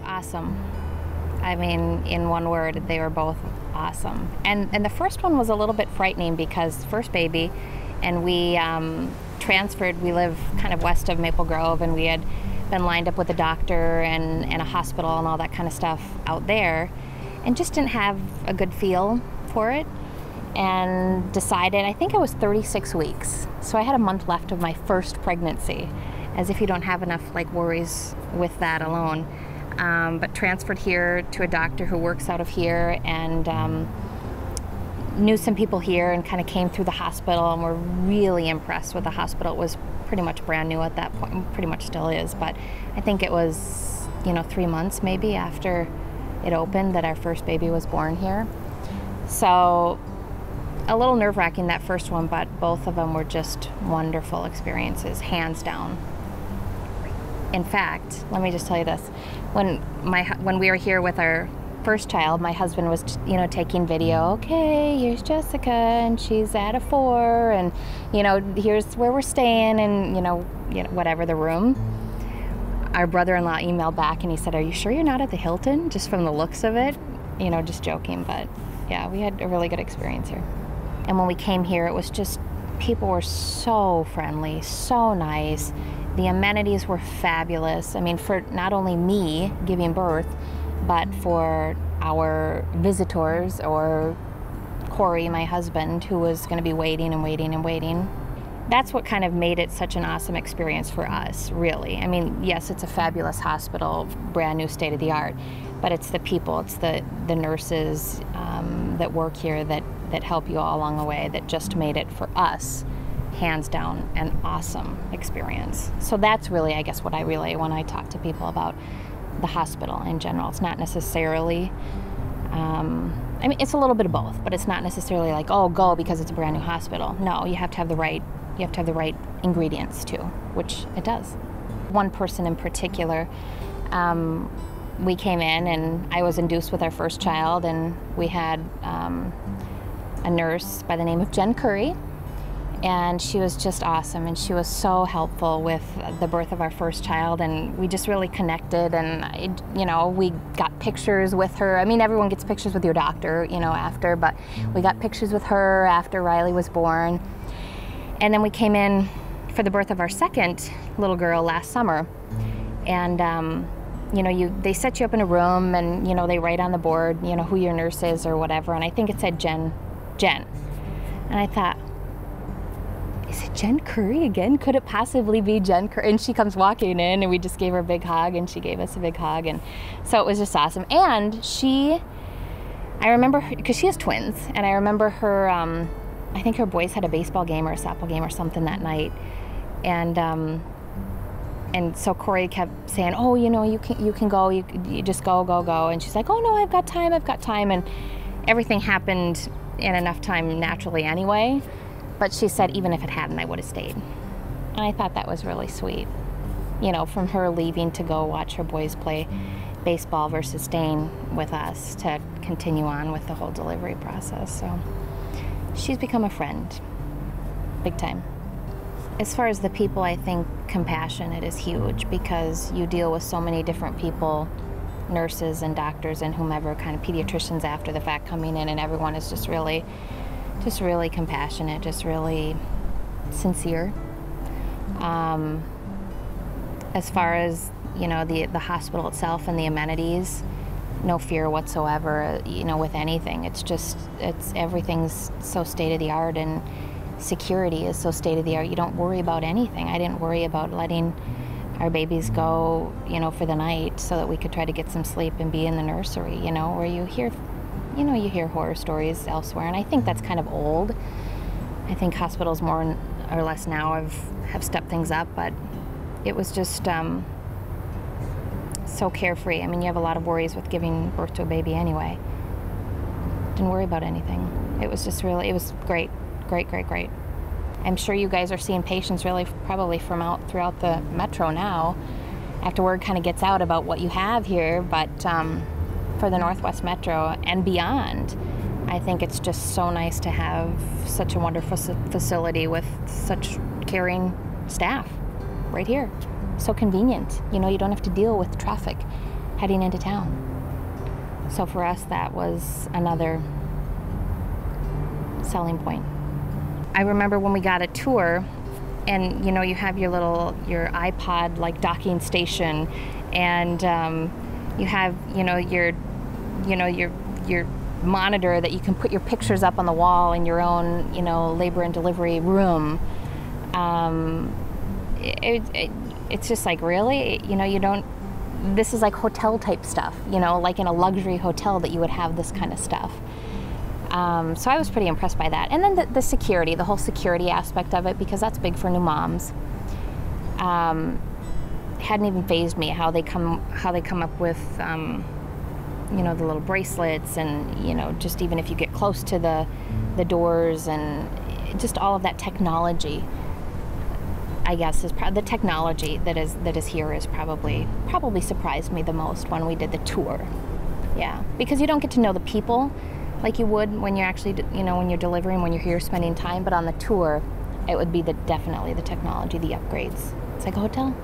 Awesome. I mean, in one word, they were both awesome. And the first one was a little bit frightening because first baby, and we transferred. We live kind of west of Maple Grove, and we had been lined up with a doctor and a hospital and all that kind of stuff out there, and just didn't have a good feel for it, and decided, I think I was 36 weeks, so I had a month left of my first pregnancy, as if you don't have enough like worries with that alone. But transferred here to a doctor who works out of here, and knew some people here and kind of came through the hospital, and were really impressed with the hospital. It was pretty much brand new at that point, pretty much still is, but I think it was, 3 months maybe after it opened that our first baby was born here. So a little nerve-wracking that first one, but both of them were just wonderful experiences, hands down. In fact, let me just tell you this. When we were here with our first child, my husband was, taking video. Okay, here's Jessica, and she's at a 4, and, here's where we're staying, and, whatever the room. Our brother-in-law emailed back, and he said, "Are you sure you're not at the Hilton?" Just from the looks of it, just joking, but yeah, we had a really good experience here. And when we came here, it was just, people were so friendly, so nice. The amenities were fabulous. I mean, for not only me giving birth, but for our visitors, or Corey, my husband, who was going to be waiting and waiting and waiting. That's what kind of made it such an awesome experience for us, really. I mean, yes, it's a fabulous hospital, brand new, state of the art, but it's the people, it's the nurses that work here that help you all along the way, that just made it for us, hands down, an awesome experience. So that's really, I guess, what I relay when I talk to people about the hospital in general. It's not necessarily, I mean, it's a little bit of both, but it's not necessarily like, oh, go because it's a brand new hospital. No, you have to have the right ingredients too, which it does. One person in particular, we came in and I was induced with our first child, and we had a nurse by the name of Jen Curry, and she was just awesome, and she was so helpful with the birth of our first child, and we just really connected, and we got pictures with her. I mean, everyone gets pictures with your doctor, after, but we got pictures with her after Riley was born. And then we came in for the birth of our second little girl last summer, and they set you up in a room, and they write on the board who your nurse is or whatever, and I think it said Jen, and I thought, is it Jen Curry again? Could it possibly be Jen Curry? And she comes walking in, and we just gave her a big hug, and she gave us a big hug, and so it was just awesome. And I remember because she has twins, and I remember her, I think her boys had a baseball game or a softball game or something that night, and so Corey kept saying, oh, you can go, you just go, and she's like, oh no, I've got time, and everything happened in enough time naturally anyway. But she said, even if it hadn't, I would have stayed. And I thought that was really sweet. From her leaving to go watch her boys play baseball versus staying with us to continue on with the whole delivery process. So she's become a friend, big time. As far as the people, I think compassionate is huge, because you deal with so many different people, nurses and doctors and whomever, kind of pediatricians after the fact coming in, and everyone is just really compassionate, just really sincere. As far as the hospital itself and the amenities, no fear whatsoever, with anything. It's everything's so state of the art, and security is so state of the art. You don't worry about anything. I didn't worry about letting our babies go, for the night so that we could try to get some sleep and be in the nursery, where you hear horror stories elsewhere, and I think that's kind of old. I think hospitals more or less now have stepped things up, but it was just so carefree. I mean, you have a lot of worries with giving birth to a baby anyway. Didn't worry about anything. It was just really, it was great. I'm sure you guys are seeing patients really probably from out throughout the metro now, after word kind of gets out about what you have here, but for the Northwest Metro and beyond, I think it's just so nice to have such a wonderful facility with such caring staff right here. So convenient. You don't have to deal with traffic. heading into town. So for us, that was another selling point. I remember when we got a tour, and you know, you have your iPod like docking station, and you have your monitor that you can put your pictures up on the wall in your own labor and delivery room. It's just like, really, you don't. This is like hotel type stuff, like in a luxury hotel that you would have this kind of stuff. So I was pretty impressed by that. And then the security, the whole security aspect of it, because that's big for new moms. Hadn't even fazed me how they come up with the little bracelets, and just even if you get close to the doors, and just all of that technology. I guess is the technology that is here is probably surprised me the most when we did the tour. Yeah, because you don't get to know the people like you would when you're actually when you're delivering, when you're here spending time. But on the tour, it would be definitely the technology, the upgrades. It's like a hotel.